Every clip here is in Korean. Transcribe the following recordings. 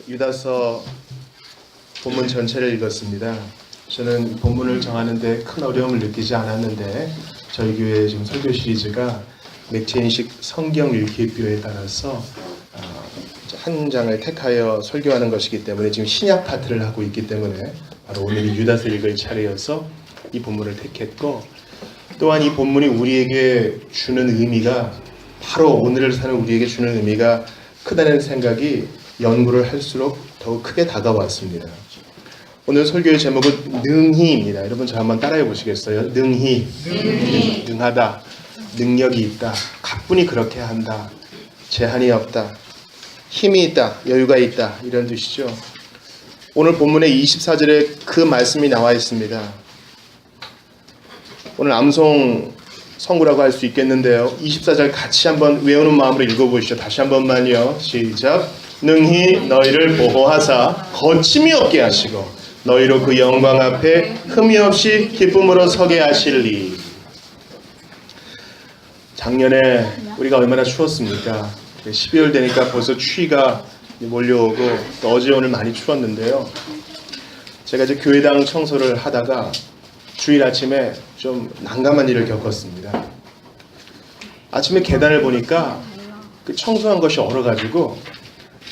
유다서 본문 전체를 읽었습니다. 저는 본문을 정하는데 큰 어려움을 느끼지 않았는데 저희 교회 지금 설교 시리즈가 맥체인식 성경 읽기표에 따라서 한 장을 택하여 설교하는 것이기 때문에 지금 신약 파트를 하고 있기 때문에 바로 오늘이 유다서 읽을 차례여서 이 본문을 택했고, 또한 이 본문이 우리에게 주는 의미가, 바로 오늘을 사는 우리에게 주는 의미가 크다는 생각이 연구를 할수록 더욱 크게 다가왔습니다. 오늘 설교의 제목은 능히입니다. 여러분 저 한번 따라해 보시겠어요? 능히. 능하다, 능력이 있다, 가뿐히 그렇게 한다, 제한이 없다, 힘이 있다, 여유가 있다, 이런 뜻이죠. 오늘 본문의 24절에 그 말씀이 나와 있습니다. 오늘 암송 성구라고 할 수 있겠는데요. 24절 같이 한번 외우는 마음으로 읽어보시죠. 다시 한 번만요. 시작. 능히 너희를 보호하사 거침이 없게 하시고 너희로 그 영광 앞에 흠이 없이 기쁨으로 서게 하실리. 작년에 우리가 얼마나 추웠습니까? 12월 되니까 벌써 추위가 몰려오고, 또 어제 오늘 많이 추웠는데요. 제가 이제 교회당 청소를 하다가 주일 아침에 좀 난감한 일을 겪었습니다. 아침에 계단을 보니까 그 청소한 것이 얼어가지고,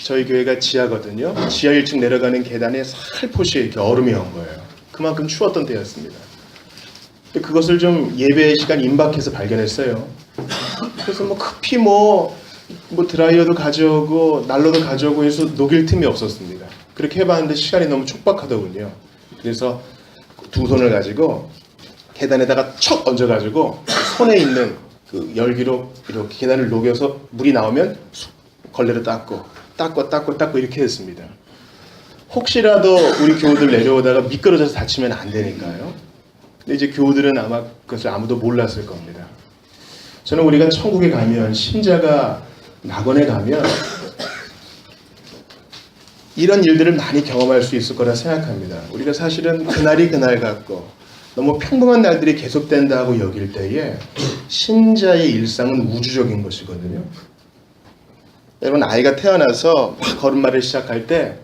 저희 교회가 지하거든요. 지하 1층 내려가는 계단에 살포시 이렇게 얼음이 온 거예요. 그만큼 추웠던 때였습니다. 그것을 좀 예배 시간 임박해서 발견했어요. 그래서 급히 드라이어도 가져오고 난로도 가져오고 해서 녹일 틈이 없었습니다. 그렇게 해봤는데 시간이 너무 촉박하더군요. 그래서 두 손을 가지고 계단에다가 척 얹어가지고 손에 있는 그 열기로 이렇게 계단을 녹여서 물이 나오면 걸레로 닦고 이렇게 했습니다. 혹시라도 우리 교우들 내려오다가 미끄러져서 다치면 안 되니까요. 근데 이제 교우들은 아마 그것을 아무도 몰랐을 겁니다. 저는 우리가 천국에 가면, 신자가 낙원에 가면 이런 일들을 많이 경험할 수 있을 거라 생각합니다. 우리가 사실은 그날이 그날 같고 너무 평범한 날들이 계속된다고 여길 때에 신자의 일상은 우주적인 것이거든요. 여러분, 아이가 태어나서 막 걸음마를 시작할 때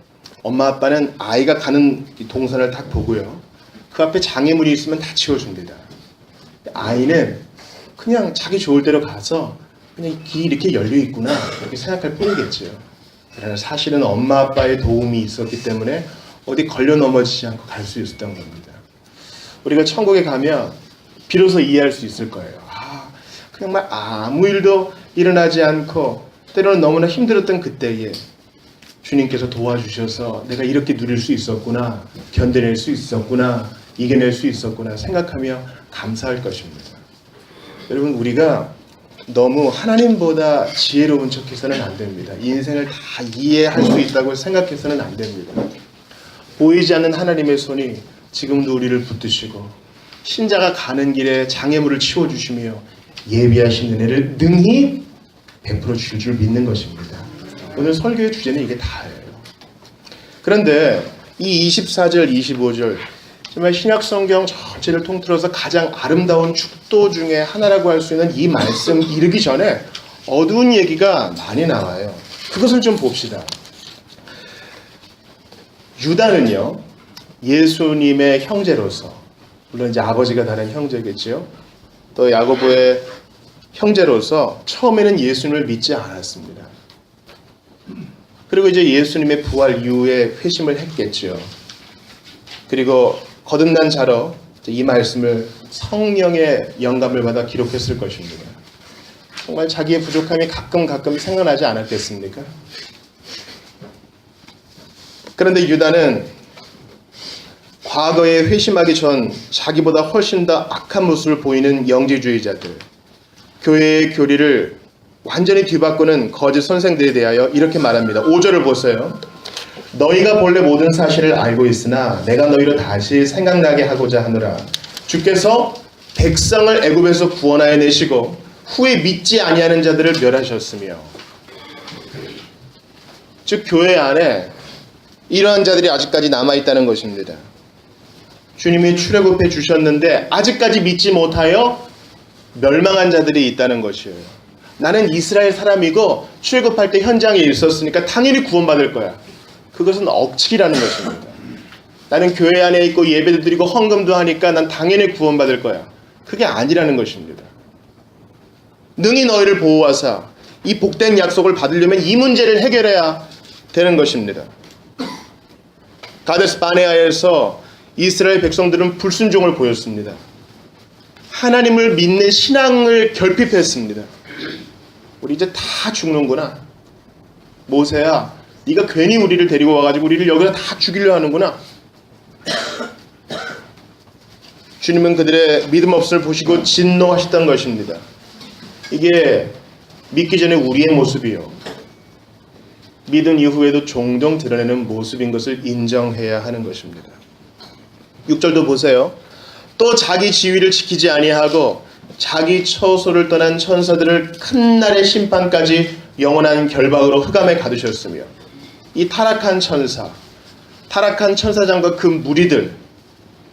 엄마 아빠는 아이가 가는 동선을 딱 보고요, 그 앞에 장애물이 있으면 다 치워줍니다. 아이는 그냥 자기 좋을 대로 가서 그냥 길이 이렇게 열려 있구나 이렇게 생각할 뿐이겠죠. 그러나 사실은 엄마 아빠의 도움이 있었기 때문에 어디 걸려 넘어지지 않고 갈 수 있었던 겁니다. 우리가 천국에 가면 비로소 이해할 수 있을 거예요. 그냥 아무 일도 일어나지 않고 때로는 너무나 힘들었던 그때에 주님께서 도와주셔서 내가 이렇게 누릴 수 있었구나, 견뎌낼 수 있었구나, 이겨낼 수 있었구나 생각하며 감사할 것입니다. 여러분, 우리가 너무 하나님보다 지혜로운 척해서는 안 됩니다. 인생을 다 이해할 수 있다고 생각해서는 안 됩니다. 보이지 않는 하나님의 손이 지금도 우리를 붙드시고 신자가 가는 길에 장애물을 치워주시며 예비하신 은혜를 능히 베풀어 주실 줄 믿는 것입니다. 오늘 설교의 주제는 이게 다예요. 그런데 이 24절, 25절 정말 신약 성경 전체를 통틀어서 가장 아름다운 축도 중에 하나라고 할 수 있는 이 말씀 이르기 전에 어두운 얘기가 많이 나와요. 그것을 좀 봅시다. 유다는요, 예수님의 형제로서, 물론 이제 아버지가 다른 형제겠죠. 또 야고보의 형제로서 처음에는 예수님을 믿지 않았습니다. 그리고 이제 예수님의 부활 이후에 회심을 했겠죠. 그리고 거듭난 자로 이 말씀을 성령의 영감을 받아 기록했을 것입니다. 정말 자기의 부족함이 가끔 생각나지 않았겠습니까? 그런데 유다는 과거에 회심하기 전 자기보다 훨씬 더 악한 모습을 보이는 영지주의자들, 교회의 교리를 완전히 뒤바꾸는 거짓 선생들에 대하여 이렇게 말합니다. 5절을 보세요. 너희가 본래 모든 사실을 알고 있으나 내가 너희로 다시 생각나게 하고자 하노라. 주께서 백성을 애굽에서 구원하여 내시고 후에 믿지 아니하는 자들을 멸하셨으며. 즉 교회 안에 이러한 자들이 아직까지 남아있다는 것입니다. 주님이 출애굽해 주셨는데 아직까지 믿지 못하여 멸망한 자들이 있다는 것이에요. 나는 이스라엘 사람이고 출애굽할 때 현장에 있었으니까 당연히 구원받을 거야. 그것은 억측이라는 것입니다. 나는 교회 안에 있고 예배도 드리고 헌금도 하니까 난 당연히 구원받을 거야. 그게 아니라는 것입니다. 능히 너희를 보호하사 이 복된 약속을 받으려면 이 문제를 해결해야 되는 것입니다. 가데스 바네아에서 이스라엘 백성들은 불순종을 보였습니다. 하나님을 믿는 신앙을 결핍했습니다. 우리 이제 다 죽는구나. 모세야, 네가 괜히 우리를 데리고 와가지고 우리를 여기서 다 죽이려 하는구나. 주님은 그들의 믿음 없음을 보시고 진노하셨던 것입니다. 이게 믿기 전에 우리의 모습이요, 믿은 이후에도 종종 드러내는 모습인 것을 인정해야 하는 것입니다. 6절도 보세요. 또 자기 지위를 지키지 아니하고 자기 처소를 떠난 천사들을 큰 날의 심판까지 영원한 결박으로 흑암에 가두셨으며, 이 타락한 천사, 타락한 천사장과 그 무리들,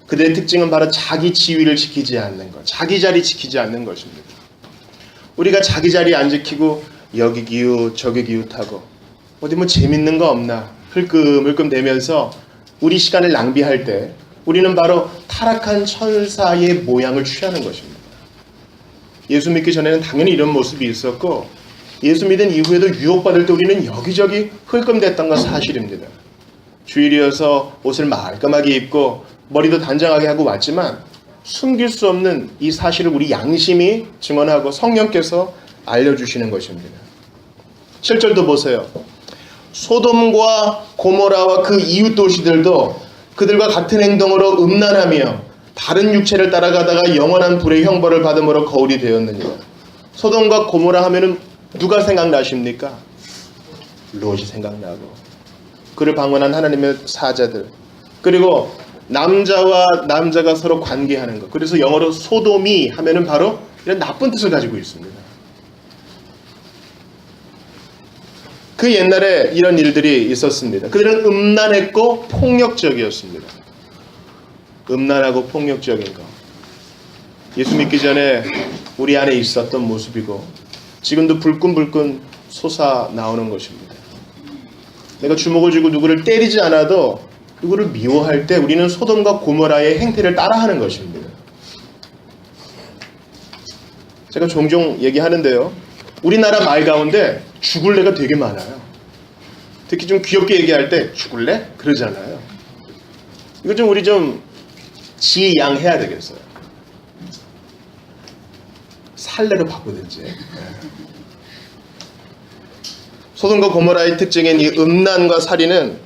그들의 특징은 바로 자기 지위를 지키지 않는 것, 자기 자리 지키지 않는 것입니다. 우리가 자기 자리 안 지키고 여기 기웃 저기 기웃하고 어디 뭐 재밌는 거 없나 흘끔흘끔 대면서 우리 시간을 낭비할 때 우리는 바로 타락한 천사의 모양을 취하는 것입니다. 예수 믿기 전에는 당연히 이런 모습이 있었고, 예수 믿은 이후에도 유혹받을 때 우리는 여기저기 흘끔댔던 건 사실입니다. 주일이어서 옷을 말끔하게 입고 머리도 단정하게 하고 왔지만 숨길 수 없는 이 사실을 우리 양심이 증언하고 성령께서 알려주시는 것입니다. 7절도 보세요. 소돔과 고모라와 그 이웃 도시들도 그들과 같은 행동으로 음란하며 다른 육체를 따라가다가 영원한 불의 형벌을 받음으로 거울이 되었느니라. 소돔과 고모라 하면은 누가 생각나십니까? 롯이 생각나고, 그를 방문한 하나님의 사자들, 그리고 남자와 남자가 서로 관계하는 것. 그래서 영어로 소돔이 하면은 바로 이런 나쁜 뜻을 가지고 있습니다. 그 옛날에 이런 일들이 있었습니다. 그들은 음란했고 폭력적이었습니다. 음란하고 폭력적인 것, 예수 믿기 전에 우리 안에 있었던 모습이고 지금도 불끈불끈 솟아 나오는 것입니다. 내가 주먹을 쥐고 누구를 때리지 않아도 누구를 미워할 때 우리는 소돔과 고모라의 행태를 따라하는 것입니다. 제가 종종 얘기하는데요, 우리나라 말 가운데 죽을래가 되게 많아요. 특히 좀 귀엽게 얘기할 때 죽을래? 그러잖아요. 이거 좀 우리 좀 지양해야 되겠어요. 살래로 바꾸든지. 소돔과 고모라의 특징인 이 음란과 살인은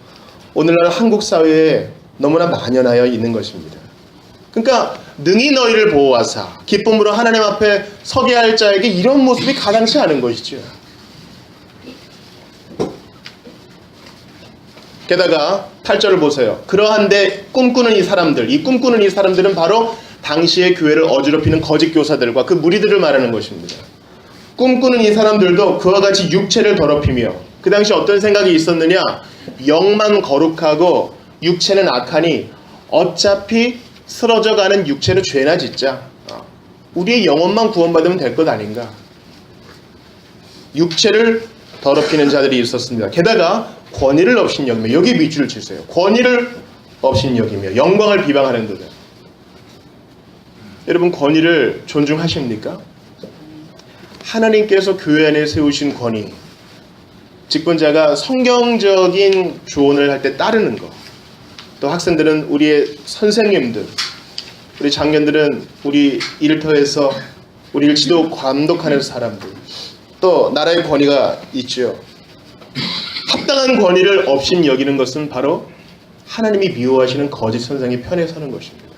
오늘날 한국 사회에 너무나 만연하여 있는 것입니다. 그러니까 능히 너희를 보호하사 기쁨으로 하나님 앞에 서게 할 자에게 이런 모습이 가당치 않은 것이죠. 게다가 8절을 보세요. 그러한데 꿈꾸는 이 사람들, 이 꿈꾸는 이 사람들은 바로 당시의 교회를 어지럽히는 거짓 교사들과 그 무리들을 말하는 것입니다. 꿈꾸는 이 사람들도 그와 같이 육체를 더럽히며, 그 당시 어떤 생각이 있었느냐, 영만 거룩하고 육체는 악하니 어차피 쓰러져가는 육체로 죄나 짓자, 우리의 영혼만 구원받으면 될 것 아닌가, 육체를 더럽히는 자들이 있었습니다. 게다가 권위를 업신여기며, 여기 밑줄을 치세요. 권위를 업신여기며 영광을 비방하는 자들. 여러분, 권위를 존중하십니까? 하나님께서 교회 안에 세우신 권위, 직분자가 성경적인 조언을 할 때 따르는 것, 또 학생들은 우리의 선생님들, 우리 장년들은 우리 일터에서 우리를 지도 감독하는 사람들, 또 나라의 권위가 있죠. 합당한 권위를 업신여기는 것은 바로 하나님이 미워하시는 거짓 선생의 편에 서는 것입니다.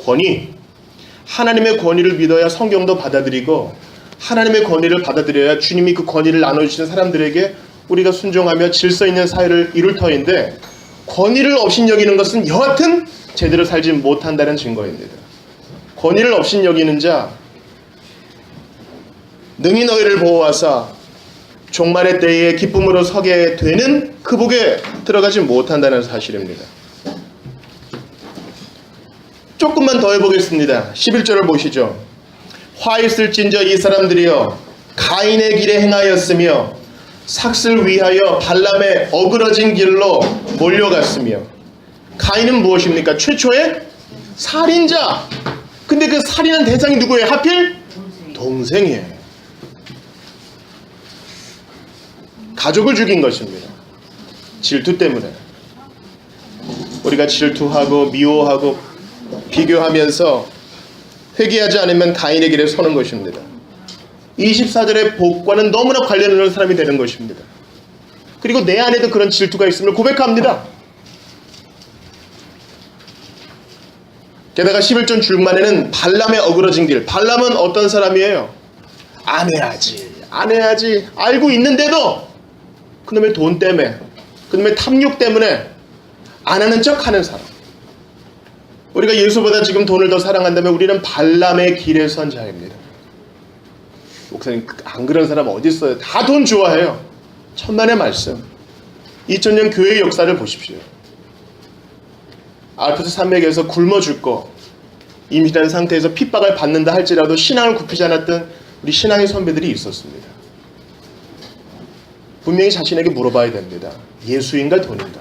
권위, 하나님의 권위를 믿어야 성경도 받아들이고, 하나님의 권위를 받아들여야 주님이 그 권위를 나눠주시는 사람들에게 우리가 순종하며 질서 있는 사회를 이룰 터인데, 권위를 업신여기는 것은 여하튼 제대로 살지 못한다는 증거입니다. 권위를 업신여기는 자, 능히 너희를 보호하사 종말의 때에 기쁨으로 서게 되는 그 복에 들어가지 못한다는 사실입니다. 조금만 더 해보겠습니다. 11절을 보시죠. 화 있을진저 이 사람들이여 가인의 길에 행하였으며 삭슬 위하여 발람의 어그러진 길로 몰려갔으며, 가인은 무엇입니까? 최초의 살인자. 근데 그 살인한 대상이 누구예요? 하필 동생이에요. 가족을 죽인 것입니다. 질투 때문에. 우리가 질투하고 미워하고 비교하면서 회개하지 않으면 가인의 길에 서는 것입니다. 24절의 복과는 너무나 관련 있는 사람이 되는 것입니다. 그리고 내 안에도 그런 질투가 있음을 고백합니다. 게다가 11절 중반에는 발람의 어그러진 길. 발람은 어떤 사람이에요? 안 해야지 알고 있는데도 그놈의 돈 때문에, 그놈의 탐욕 때문에 안 하는 척 하는 사람. 우리가 예수보다 지금 돈을 더 사랑한다면 우리는 발람의 길에 선 자입니다. 목사님, 안 그런 사람 어디 있어요? 다 돈 좋아해요. 천만의 말씀. 2000년 교회의 역사를 보십시오. 알프스 산맥에서 굶어 죽고 임신한 상태에서 핍박을 받는다 할지라도 신앙을 굽히지 않았던 우리 신앙의 선배들이 있었습니다. 분명히 자신에게 물어봐야 됩니다. 예수인가 돈인가?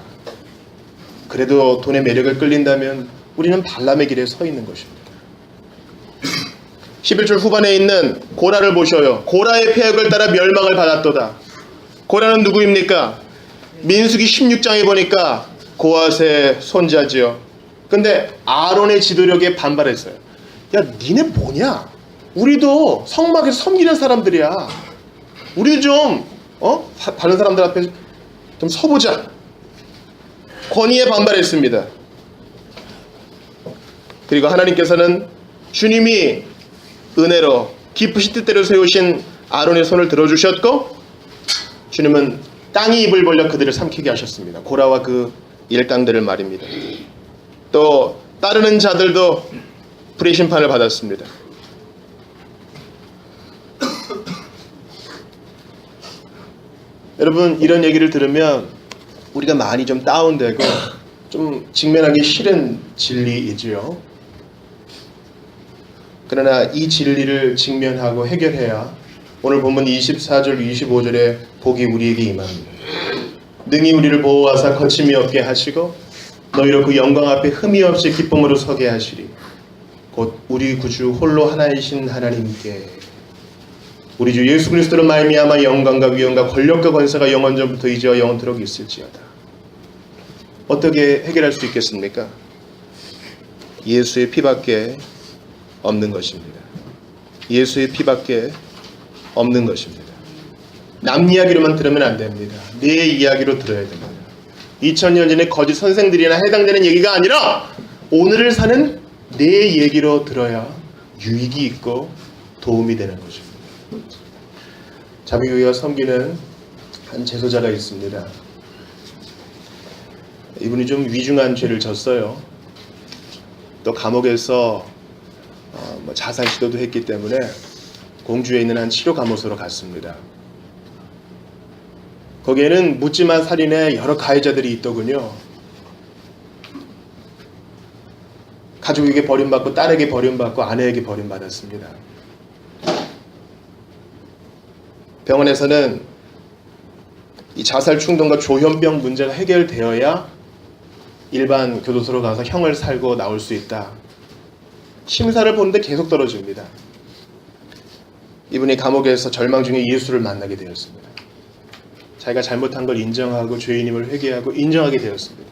그래도 돈의 매력을 끌린다면 우리는 발람의 길에 서 있는 것입니다. 11절 후반에 있는 고라를 보셔요. 고라의 폐역을 따라 멸망을 받았도다. 고라는 누구입니까? 민수기 16장에 보니까 고앗의 손자지요. 근데 아론의 지도력에 반발했어요. 야, 니네 뭐냐? 우리도 성막에서 섬기는 사람들이야. 우리도 좀 다른 사람들 앞에 좀 서보자. 권위에 반발했습니다. 그리고 하나님께서는 주님이 은혜로 깊으신 뜻대로 세우신 아론의 손을 들어주셨고, 주님은 땅이 입을 벌려 그들을 삼키게 하셨습니다. 고라와 그 일강들을 말입니다. 또 따르는 자들도 불의 심판을 받았습니다. 여러분, 이런 얘기를 들으면 우리가 많이 좀 다운되고 좀 직면하기 싫은 진리이지요. 그러나 이 진리를 직면하고 해결해야 오늘 본문 24절 25절의 복이 우리에게 임합니다. 능히 우리를 보호하사 거침이 없게 하시고 너희로 그 영광 앞에 흠이 없이 기쁨으로 서게 하시리. 곧 우리 구주 홀로 하나이신 하나님께 우리 주 예수 그리스도로 말미암아 영광과 위엄과 권력과 권세가 영원전부터 이제와 영원토록 있을지어다. 어떻게 해결할 수 있겠습니까? 예수의 피밖에 없는 것입니다. 예수의 피밖에 없는 것입니다. 남 이야기로만 들으면 안 됩니다. 내 이야기로 들어야 됩니다. 2000년 전에 거짓 선생들이나 해당되는 얘기가 아니라 오늘을 사는 내 얘기로 들어야 유익이 있고 도움이 되는 것입니다. 자비교회와 섬기는 한 제소자가 있습니다. 이분이 좀 위중한 죄를 졌어요. 또 감옥에서 자살 시도도 했기 때문에 공주에 있는 한 치료 감호소로 갔습니다. 거기에는 묻지마 살인의 여러 가해자들이 있더군요. 가족에게 버림받고 딸에게 버림받고 아내에게 버림받았습니다. 병원에서는 이 자살 충동과 조현병 문제가 해결되어야 일반 교도소로 가서 형을 살고 나올 수 있다. 심사를 보는데 계속 떨어집니다. 이분이 감옥에서 절망 중에 예수를 만나게 되었습니다. 자기가 잘못한 걸 인정하고 죄인임을 회개하고 인정하게 되었습니다.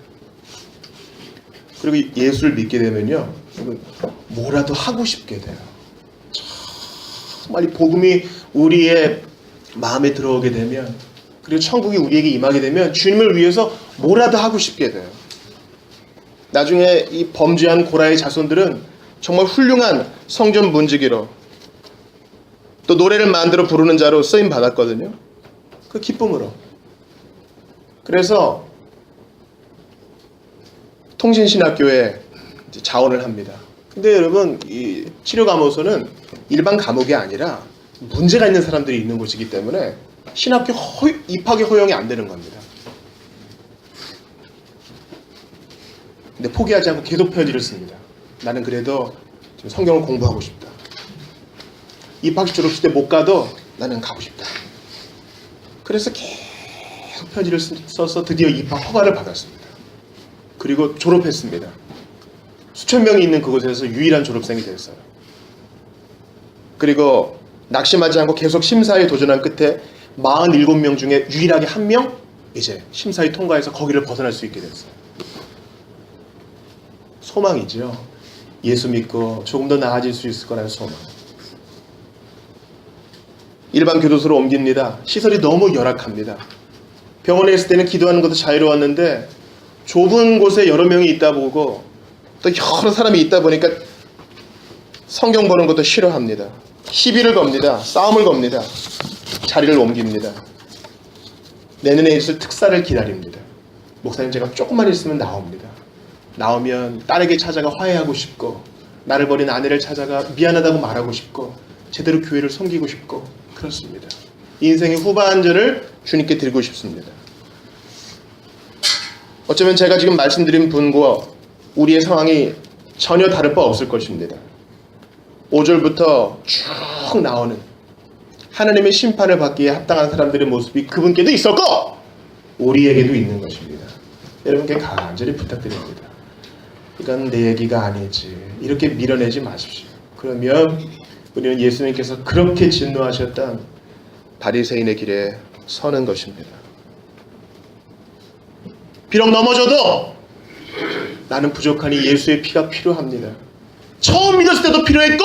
그리고 예수를 믿게 되면요, 뭐라도 하고 싶게 돼요. 정말 이 복음이 우리의 마음에 들어오게 되면, 그리고 천국이 우리에게 임하게 되면 주님을 위해서 뭐라도 하고 싶게 돼요. 나중에 이 범죄한 고라의 자손들은 정말 훌륭한 성전 문지기로 또 노래를 만들어 부르는 자로 쓰임 받았거든요. 그 기쁨으로. 그래서 통신신학교에 자원을 합니다. 근데 여러분, 이 치료감호소는 일반 감옥이 아니라 문제가 있는 사람들이 있는 곳이기 때문에 신학교 입학이 허용이 안 되는 겁니다. 근데 포기하지 않고 계속 편지를 씁니다. 나는 그래도 지금 성경을 공부하고 싶다. 입학식 졸업식 때 못 가도 나는 가고 싶다. 그래서 계속 편지를 써서 드디어 입학 허가를 받았습니다. 그리고 졸업했습니다. 수천 명이 있는 그곳에서 유일한 졸업생이 됐어요. 그리고 낙심하지 않고 계속 심사에 도전한 끝에 47명 중에 유일하게 한 명 이제 심사에 통과해서 거기를 벗어날 수 있게 됐어요. 소망이죠. 예수 믿고 조금 더 나아질 수 있을 거라는 소망. 일반 교도소로 옮깁니다. 시설이 너무 열악합니다. 병원에 있을 때는 기도하는 것도 자유로웠는데 좁은 곳에 여러 명이 있다 보고 또 여러 사람이 있다 보니까 성경 보는 것도 싫어합니다. 시비를 겁니다. 싸움을 겁니다. 자리를 옮깁니다. 내년에 있을 특사를 기다립니다. 목사님 제가 조금만 있으면 나옵니다. 나오면 딸에게 찾아가 화해하고 싶고 나를 버린 아내를 찾아가 미안하다고 말하고 싶고 제대로 교회를 섬기고 싶고 그렇습니다. 인생의 후반전을 주님께 드리고 싶습니다. 어쩌면 제가 지금 말씀드린 분과 우리의 상황이 전혀 다를 바 없을 것입니다. 5절부터 쭉 나오는 하나님의 심판을 받기에 합당한 사람들의 모습이 그분께도 있었고 우리에게도 있는 것입니다. 여러분께 간절히 부탁드립니다. 이건 내 얘기가 아니지 이렇게 밀어내지 마십시오. 그러면 우리는 예수님께서 그렇게 진노하셨던 바리새인의 길에 서는 것입니다. 비록 넘어져도 나는 부족하니 예수의 피가 필요합니다. 처음 믿었을 때도 필요했고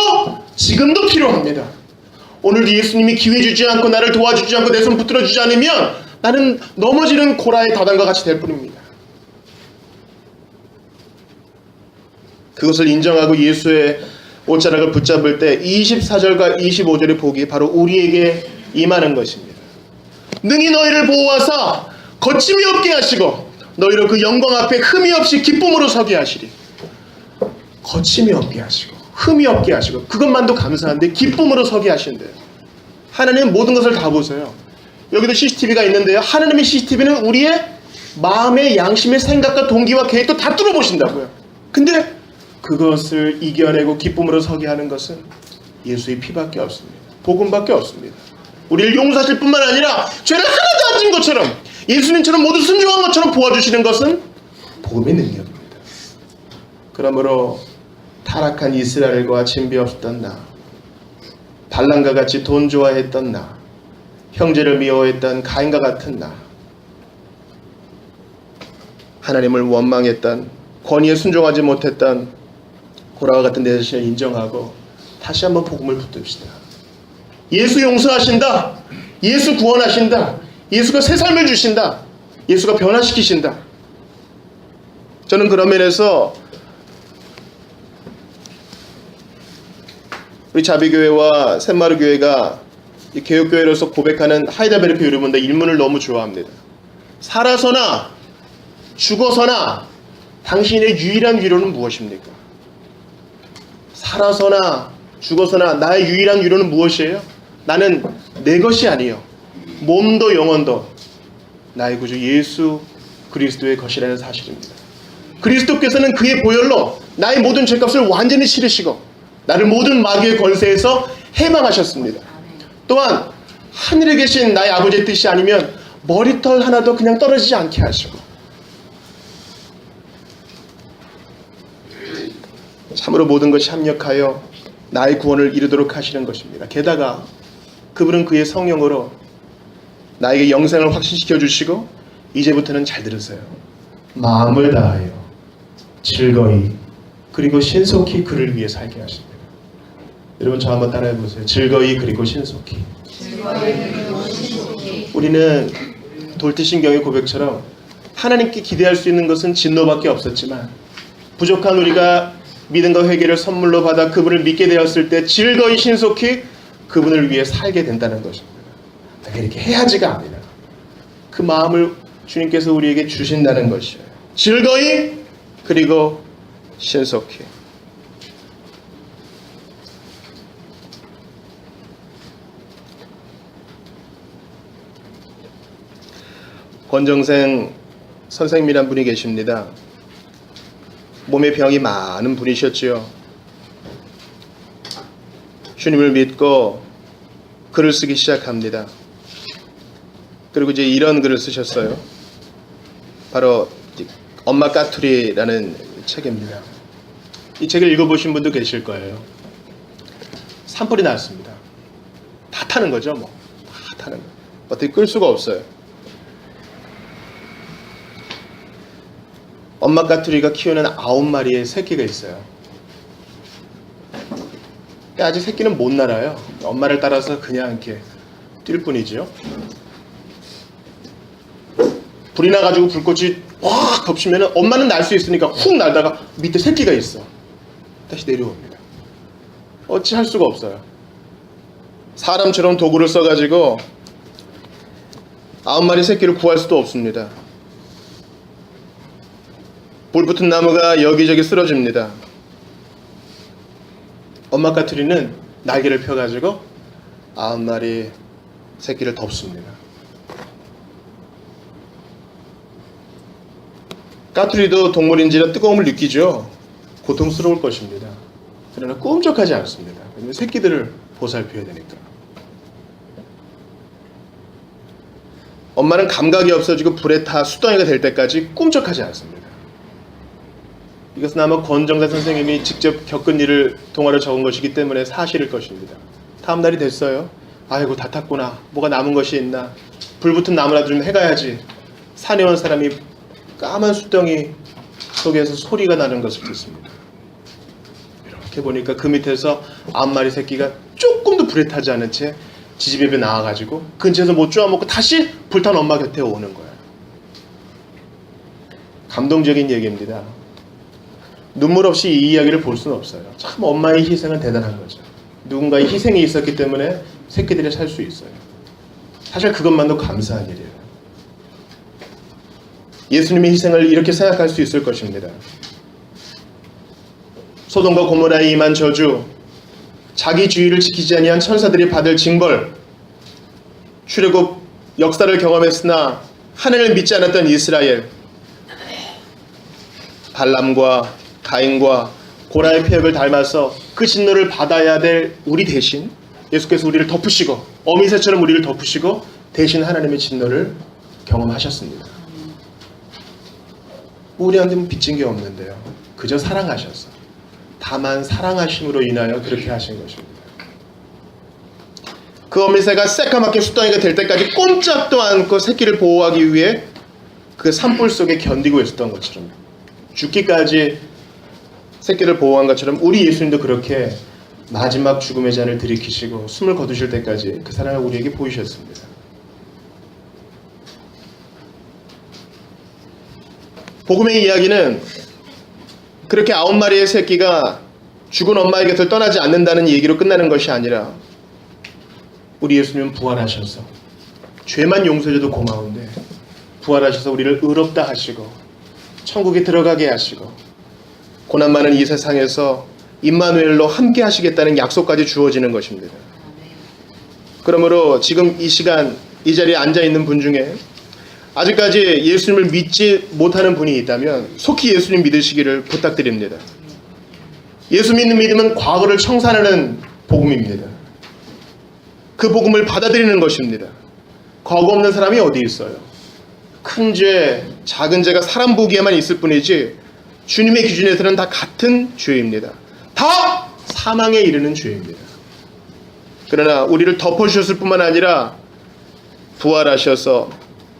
지금도 필요합니다. 오늘 예수님이 기회 주지 않고 나를 도와주지 않고 내 손 붙들어 주지 않으면 나는 넘어지는 고라의 다단과 같이 될 뿐입니다. 그것을 인정하고 예수의 옷자락을 붙잡을 때 24절과 25절의 복이 바로 우리에게 임하는 것입니다. 능히 너희를 보호하사 거침이 없게 하시고 너희를 그 영광 앞에 흠이 없이 기쁨으로 서게 하시리. 거침이 없게 하시고 흠이 없게 하시고 그것만도 감사한데 기쁨으로 서게 하신대요. 하나님은 모든 것을 다 보세요. 여기도 CCTV가 있는데요. 하나님의 CCTV는 우리의 마음의 양심의 생각과 동기와 계획도 다 뚫어보신다고요. 근데 그것을 이겨내고 기쁨으로 서게 하는 것은 예수의 피밖에 없습니다. 복음밖에 없습니다. 우리를 용서하실 뿐만 아니라 죄를 하나도 안 진 것처럼 예수님처럼 모두 순종한 것처럼 보아주시는 것은 복음의 능력입니다. 그러므로 타락한 이스라엘과 진비 없었던 나, 발람과 같이 돈 좋아했던 나, 형제를 미워했던 가인과 같은 나, 하나님을 원망했던 권위에 순종하지 못했던 고라와 같은 내 자신을 인정하고 다시 한번 복음을 붙듭시다. 예수 용서하신다. 예수 구원하신다. 예수가 새 삶을 주신다. 예수가 변화시키신다. 저는 그런 면에서 우리 자비교회와 샘마르교회가 개혁교회로서 고백하는 하이델베르크 유르문대 일문을 너무 좋아합니다. 살아서나 죽어서나 당신의 유일한 위로는 무엇입니까? 살아서나 죽어서나 나의 유일한 위로는 무엇이에요? 나는 내 것이 아니요 몸도 영혼도 나의 구주 예수 그리스도의 것이라는 사실입니다. 그리스도께서는 그의 보혈로 나의 모든 죄값을 완전히 치르시고 나를 모든 마귀의 권세에서 해방하셨습니다. 또한 하늘에 계신 나의 아버지의 뜻이 아니면 머리털 하나도 그냥 떨어지지 않게 하시고 참으로 모든 것이 합력하여 나의 구원을 이루도록 하시는 것입니다. 게다가 그분은 그의 성령으로 나에게 영생을 확신시켜 주시고 이제부터는 잘 들으세요. 마음을 다하여 즐거이 그리고 신속히 그를 위해 살게 하십니다. 여러분 저 한번 따라해 보세요. 즐거이 그리고 신속히. 우리는 돌티신경의 고백처럼 하나님께 기대할 수 있는 것은 진노밖에 없었지만 부족한 우리가 믿음과 회개를 선물로 받아 그분을 믿게 되었을 때 즐거이 신속히 그분을 위해 살게 된다는 것입니다. 내가 이렇게 해야지가 아니라 그 마음을 주님께서 우리에게 주신다는 것이에요. 즐거이 그리고 신속히. 권정생 선생님이란 분이 계십니다. 몸에 병이 많은 분이셨지요. 주님을 믿고 글을 쓰기 시작합니다. 그리고 이제 이런 글을 쓰셨어요. 바로 엄마 까투리라는 책입니다. 이 책을 읽어보신 분도 계실 거예요. 산불이 났습니다. 다 타는 거죠, 뭐. 다 타는 거. 어떻게 끌 수가 없어요. 엄마 까투리가 키우는 9마리의 새끼가 있어요. 아직 새끼는 못 날아요. 엄마를 따라서 그냥 이렇게 뛸 뿐이죠. 불이 나가지고 불꽃이 확 덮치면 엄마는 날 수 있으니까 훅 날다가 밑에 새끼가 있어. 다시 내려옵니다. 어찌할 수가 없어요. 사람처럼 도구를 써가지고 9마리 새끼를 구할 수도 없습니다. 불 붙은 나무가 여기저기 쓰러집니다. 엄마 까투리는 날개를 펴가지고 9마리 새끼를 덮습니다. 까투리도 동물인지라 뜨거움을 느끼죠. 고통스러울 것입니다. 그러나 꿈쩍하지 않습니다. 왜냐하면 새끼들을 보살펴야 되니까. 엄마는 감각이 없어지고 불에 타 수덩이가 될 때까지 꿈쩍하지 않습니다. 이것은 아마 권정자 선생님이 직접 겪은 일을 동화로 적은 것이기 때문에 사실일 것입니다. 다음 날이 됐어요. 아이고 다 탔구나. 뭐가 남은 것이 있나. 불 붙은 나무라도 좀 해가야지. 산에 온 사람이 까만 수덩이 속에서 소리가 나는 것을 듣습니다. 이렇게 보니까 그 밑에서 9마리 새끼가 조금도 불에 타지 않은 채 지지배배 나와가지고 근처에서 못 쪼아먹고 다시 불탄 엄마 곁에 오는 거예요. 감동적인 얘기입니다. 눈물 없이 이 이야기를 볼 수는 없어요. 참 엄마의 희생은 대단한 거죠. 누군가의 희생이 있었기 때문에 새끼들이 살 수 있어요. 사실 그것만도 감사한 일이에요. 예수님의 희생을 이렇게 생각할 수 있을 것입니다. 소돔과 고모라에 임한 저주, 자기 주의를 지키지 아니한 천사들이 받을 징벌, 출애굽 역사를 경험했으나 하나님을 믿지 않았던 이스라엘, 발람과 가인과 고라의 폐역을 닮아서 그 진노를 받아야 될 우리 대신 예수께서 우리를 덮으시고 어미새처럼 우리를 덮으시고 대신 하나님의 진노를 경험하셨습니다. 우리한테는 빚진 게 없는데요. 그저 사랑하셔서 다만 사랑하심으로 인하여 그렇게 하신 것입니다. 그 어미새가 새까맣게 수덩이가 될 때까지 꼼짝도 않고 새끼를 보호하기 위해 그 산불 속에 견디고 있었던 것처럼 죽기까지 새끼를 보호한 것처럼 우리 예수님도 그렇게 마지막 죽음의 잔을 들이키시고 숨을 거두실 때까지 그 사랑을 우리에게 보이셨습니다. 복음의 이야기는 그렇게 9마리의 새끼가 죽은 엄마의 곁을 떠나지 않는다는 얘기로 끝나는 것이 아니라 우리 예수님은 부활하셔서 죄만 용서해줘도 고마운데 부활하셔서 우리를 의롭다 하시고 천국에 들어가게 하시고 고난 많은 이 세상에서 임마누엘로 함께 하시겠다는 약속까지 주어지는 것입니다. 그러므로 지금 이 시간 이 자리에 앉아있는 분 중에 아직까지 예수님을 믿지 못하는 분이 있다면 속히 예수님 믿으시기를 부탁드립니다. 예수 믿는 믿음은 과거를 청산하는 복음입니다. 그 복음을 받아들이는 것입니다. 과거 없는 사람이 어디 있어요? 큰 죄, 작은 죄가 사람 보기에만 있을 뿐이지 주님의 기준에서는 다 같은 죄입니다. 다 사망에 이르는 죄입니다. 그러나 우리를 덮어주셨을 뿐만 아니라 부활하셔서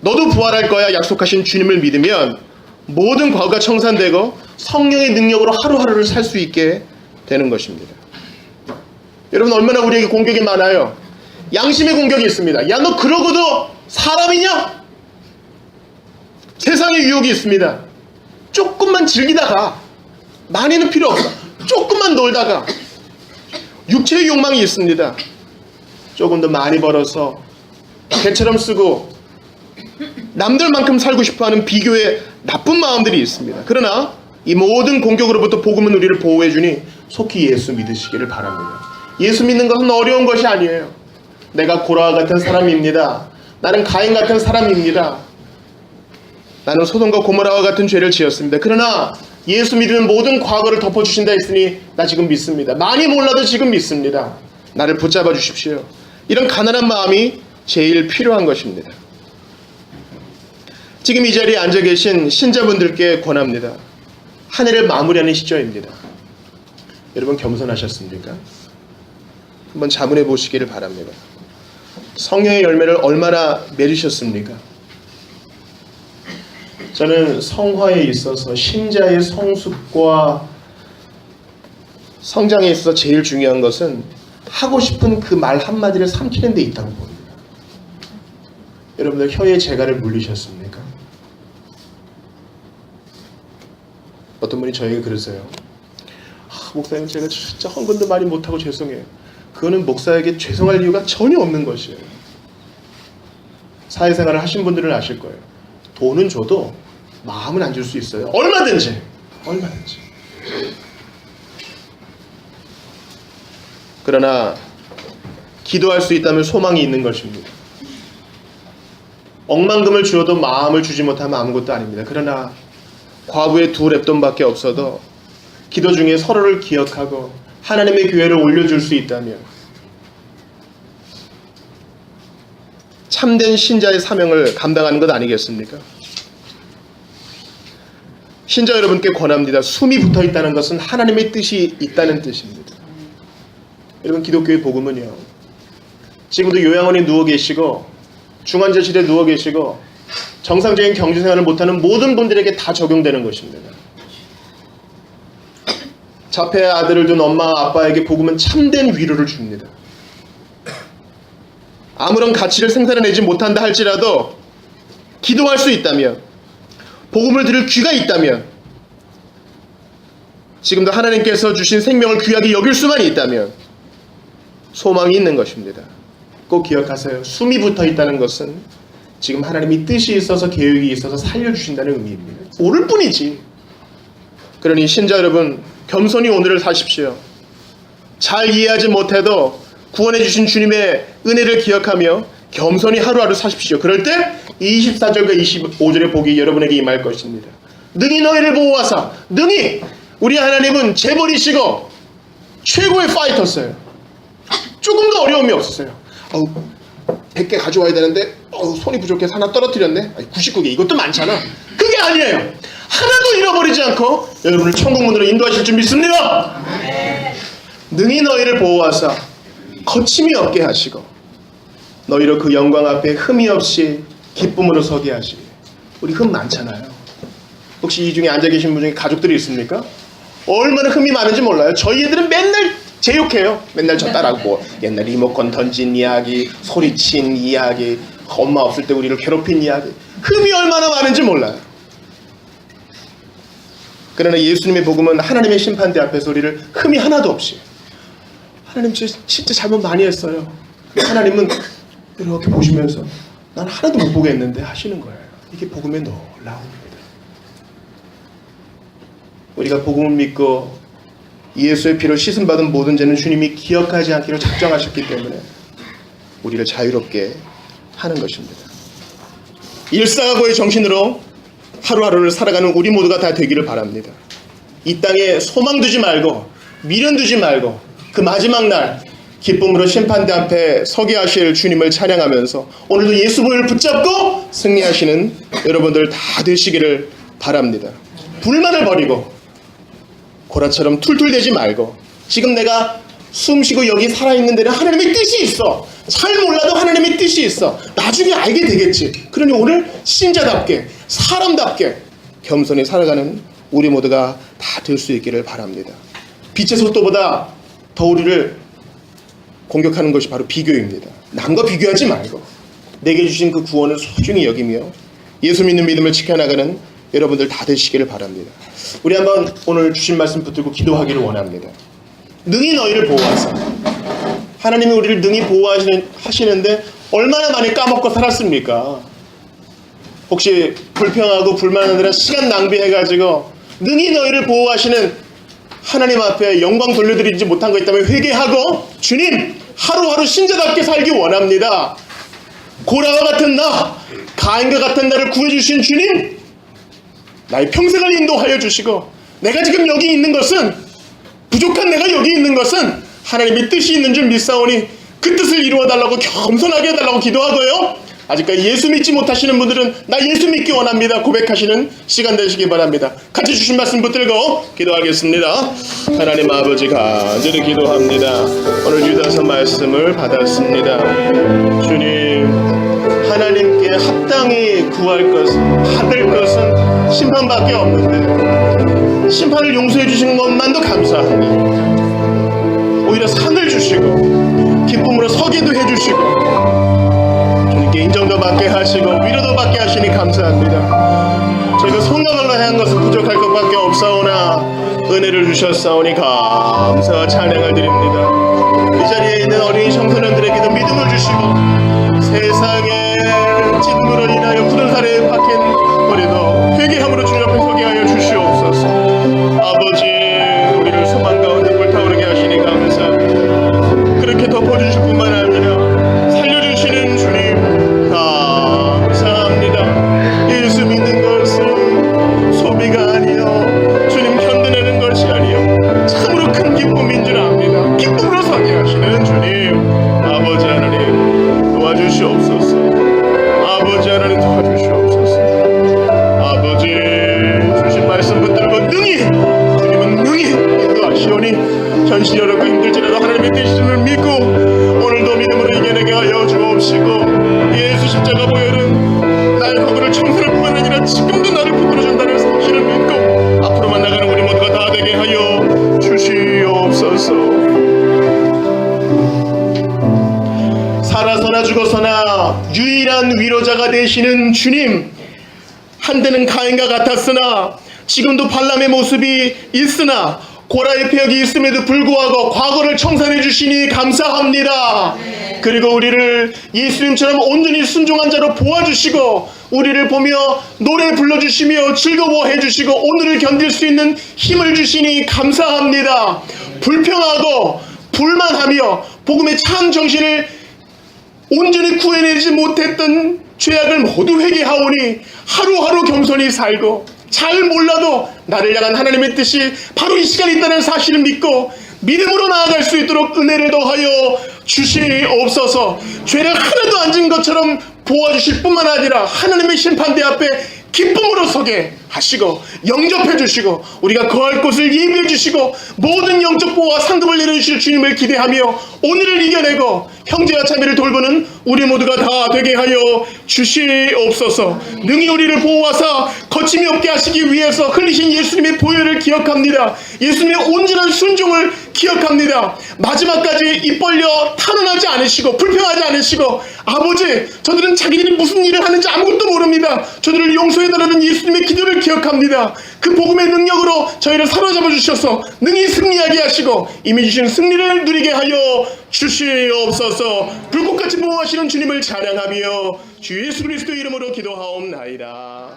너도 부활할 거야 약속하신 주님을 믿으면 모든 과거가 청산되고 성령의 능력으로 하루하루를 살 수 있게 되는 것입니다. 여러분 얼마나 우리에게 공격이 많아요. 양심의 공격이 있습니다. 야 너 그러고도 사람이냐? 세상의 유혹이 있습니다. 조금만 즐기다가 많이는 필요 없다. 조금만 놀다가 육체의 욕망이 있습니다. 조금 더 많이 벌어서 개처럼 쓰고 남들만큼 살고 싶어하는 비교의 나쁜 마음들이 있습니다. 그러나 이 모든 공격으로부터 복음은 우리를 보호해 주니 속히 예수 믿으시기를 바랍니다. 예수 믿는 것은 어려운 것이 아니에요. 내가 고라와 같은 사람입니다. 나는 가인 같은 사람입니다. 나는 소돔과 고모라와 같은 죄를 지었습니다. 그러나 예수 믿으면 모든 과거를 덮어주신다 했으니 나 지금 믿습니다. 많이 몰라도 지금 믿습니다. 나를 붙잡아 주십시오. 이런 가난한 마음이 제일 필요한 것입니다. 지금 이 자리에 앉아 계신 신자분들께 권합니다. 한 해를 마무리하는 시점입니다. 여러분 겸손하셨습니까? 한번 자문해 보시기를 바랍니다. 성령의 열매를 얼마나 맺으셨습니까? 저는 성화에 있어서 신자의 성숙과 성장에 있어서 제일 중요한 것은 하고 싶은 그 말 한마디를 삼키는 데 있다고 봅니다. 여러분들 혀에 재갈을 물리셨습니까? 어떤 분이 저에게 그러세요. 목사님 제가 진짜 헌금도 많이 못하고 죄송해요. 그거는 목사에게 죄송할 이유가 전혀 없는 것이에요. 사회생활을 하신 분들은 아실 거예요. 돈은 줘도 마음은 안 줄 수 있어요. 얼마든지. 그러나 기도할 수 있다면 소망이 있는 것입니다. 억만금을 주어도 마음을 주지 못하면 아무것도 아닙니다. 그러나 과부의 2렙돈밖에 없어도 기도 중에 서로를 기억하고 하나님의 교회를 올려줄 수 있다면 참된 신자의 사명을 감당하는 것 아니겠습니까? 신자 여러분께 권합니다. 숨이 붙어 있다는 것은 하나님의 뜻이 있다는 뜻입니다. 여러분 기독교의 복음은요, 지금도 요양원에 누워 계시고 중환자실에 누워 계시고 정상적인 경제생활을 못하는 모든 분들에게 다 적용되는 것입니다. 자폐 아들을 둔 엄마 아빠에게 복음은 참된 위로를 줍니다. 아무런 가치를 생산해내지 못한다 할지라도 기도할 수 있다면, 복음을 들을 귀가 있다면, 지금도 하나님께서 주신 생명을 귀하게 여길 수만 있다면 소망이 있는 것입니다. 꼭 기억하세요. 숨이 붙어 있다는 것은 지금 하나님이 뜻이 있어서 계획이 있어서 살려주신다는 의미입니다. 모를 뿐이지. 그러니 신자 여러분, 겸손히 오늘을 사십시오. 잘 이해하지 못해도 구원해 주신 주님의 은혜를 기억하며 겸손히 하루하루 사십시오. 그럴 때 24절과 25절의 복이 여러분에게 임할 것입니다. 능히 너희를 보호하사, 능히 우리 하나님은 재벌이시고 최고의 파이터세요. 조금 더 어려움이 없었어요. 100개 가져와야 되는데 손이 부족해서 하나 떨어뜨렸네. 99개 이것도 많잖아. 그게 아니에요. 하나도 잃어버리지 않고 여러분을 천국문으로 인도하실 줄 믿습니다. 능히 너희를 보호하사 거침이 없게 하시고 너희로 그 영광 앞에 흠이 없이 기쁨으로 서게 하시기. 우리 흠 많잖아요. 혹시 이 중에 앉아 계신 분 중에 가족들이 있습니까? 얼마나 흠이 많은지 몰라요. 저희 애들은 맨날 제욕해요. 맨날 저 딸하고 옛날 리모컨 던진 이야기, 소리친 이야기, 엄마 없을 때 우리를 괴롭힌 이야기. 흠이 얼마나 많은지 몰라요. 그러나 예수님의 복음은 하나님의 심판대 앞에서 우리를 흠이 하나도 없이, 하나님 진짜 잘못 많이 했어요. 하나님은 이렇게 보시면서 난 하나도 못 보겠는데 하시는 거예요. 이게 복음의 놀라움입니다. 우리가 복음을 믿고 예수의 피로 씻음받은 모든 죄는 주님이 기억하지 않기로 작정하셨기 때문에 우리를 자유롭게 하는 것입니다. 일사각오의 정신으로 하루하루를 살아가는 우리 모두가 다 되기를 바랍니다. 이 땅에 소망 두지 말고 미련 두지 말고 그 마지막 날 기쁨으로 심판대 앞에 서게 하실 주님을 찬양하면서 오늘도 예수 보혈을 붙잡고 승리하시는 여러분들 다 되시기를 바랍니다. 불만을 버리고 고라처럼 툴툴대지 말고 지금 내가 숨쉬고 여기 살아있는 데는 하나님의 뜻이 있어. 잘 몰라도 하나님의 뜻이 있어. 나중에 알게 되겠지. 그러니 오늘 신자답게 사람답게 겸손히 살아가는 우리 모두가 다 될 수 있기를 바랍니다. 빛의 속도보다 더 우리를 공격하는 것이 바로 비교입니다. 남과 비교하지 말고 내게 주신 그 구원을 소중히 여기며 예수 믿는 믿음을 지켜나가는 여러분들 다 되시기를 바랍니다. 우리 한번 오늘 주신 말씀 붙들고 기도하기를 원합니다. 능히 너희를 보호하사. 하나님이 우리를 능히 보호하시는데 얼마나 많이 까먹고 살았습니까? 혹시 불평하고 불만하느라 시간 낭비해가지고 능히 너희를 보호하시는 하나님 앞에 영광 돌려드리지 못한 거 있다면 회개하고 주님 하루하루 신자답게 살기 원합니다. 고라와 같은 나, 가인과 같은 나를 구해주신 주님, 나의 평생을 인도하여 주시고 내가 지금 여기 있는 것은, 부족한 내가 여기 있는 것은 하나님의 뜻이 있는 줄 믿사오니 그 뜻을 이루어달라고 겸손하게 해달라고 기도하고요, 아직까지 예수 믿지 못하시는 분들은 나 예수 믿기 원합니다 고백하시는 시간 되시기 바랍니다. 같이 주신 말씀 붙들고 기도하겠습니다. 하나님 아버지 간절히 기도합니다. 오늘 유다서 말씀을 받았습니다. 주님, 하나님께 합당히 구할 것은, 받을 것은 심판밖에 없는데 심판을 용서해 주신 것만도 감사합니다. 오히려 상을 주시고 기쁨으로 서기도 해주시고 주님께 인정도 받게 하시고 위로도 받게 하시니 감사합니다. 저희가 손가발로 행한 것은 부족할 것밖에 없사오나 은혜를 주셨사오니 감사와 찬양을 드립니다. 이 자리에 있는 어린이 청소년들에게도 믿음을 주시고 세상의 찢음으로 인하여 굳은 살에 박힌 우리도 회개함으로 주님 앞에 서게 하여 주시옵소서. 아버지, 우리를 소망 가운데 불타오르게 하시니 감사합니다. 그렇게 덮어주실 뿐만 아니라 살려주시는 주님 감사합니다. 예수 믿는 것은 소비가 아니요 주님 견뎌내는 것이 아니요 참으로 큰 기쁨인 줄 압니다. 기쁨으로 서게 하시는 주님, 아버지 하나님 도와주시옵소서. 아버지 하나님 도와주시옵소서. 아버지, 주신 말씀 붙들고 능히, 주님은 능히 인도하시오니 현실이 어렵고 힘들지라도 하나님의 뜻을 믿고 오늘도 믿음으로 이겨내게 하여 주옵시고, 예수 십자가 보혈은 나의 거구를 청소할 뿐만 아니라 지금도 나를 붙들어준다는 사실을 믿고 앞으로만 나가는 우리 모두가 다 되게 하여 주시옵소서. 살아서나 죽어서나 유일한 위로자가 되시는 주님, 한때는 가인과 같았으나 지금도 발람의 모습이 있으나 고라의 폐역이 있음에도 불구하고 과거를 청산해 주시니 감사합니다. 그리고 우리를 예수님처럼 온전히 순종한 자로 보아주시고 우리를 보며 노래 불러주시며 즐거워해 주시고 오늘을 견딜 수 있는 힘을 주시니 감사합니다. 불평하고 불만하며 복음의 참 정신을 온전히 구해내지 못했던 죄악을 모두 회개하오니 하루하루 겸손히 살고 잘 몰라도 나를 향한 하나님의 뜻이 바로 이 시간에 있다는 사실을 믿고 믿음으로 나아갈 수 있도록 은혜를 더하여 주시옵소서. 죄를 하나도 안 지은 것처럼 보아주실 뿐만 아니라 하나님의 심판대 앞에 기쁨으로 서게 하시고 영접해 주시고 우리가 거할 곳을 예비해 주시고 모든 영적 보호와 상급을 내려주실 주님을 기대하며 오늘을 이겨내고 형제와 자매를 돌보는 우리 모두가 다 되게 하여 주시옵소서. 능히 우리를 보호하사 거침이 없게 하시기 위해서 흘리신 예수님의 보혈을 기억합니다. 예수님의 온전한 순종을 기억합니다. 마지막까지 입 벌려 탄원하지 않으시고 불평하지 않으시고 아버지, 저들은 자기들이 무슨 일을 하는지 아무것도 모릅니다. 저들을 용서해달라는 예수님의 기도를 기억합니다. 그 복음의 능력으로 저희를 사로잡아 주셔서 능히 승리하게 하시고 이미 주신 승리를 누리게 하여 주시옵소서. 불꽃같이 보호하시는 주님을 찬양하며 주 예수 그리스도 이름으로 기도하옵나이다.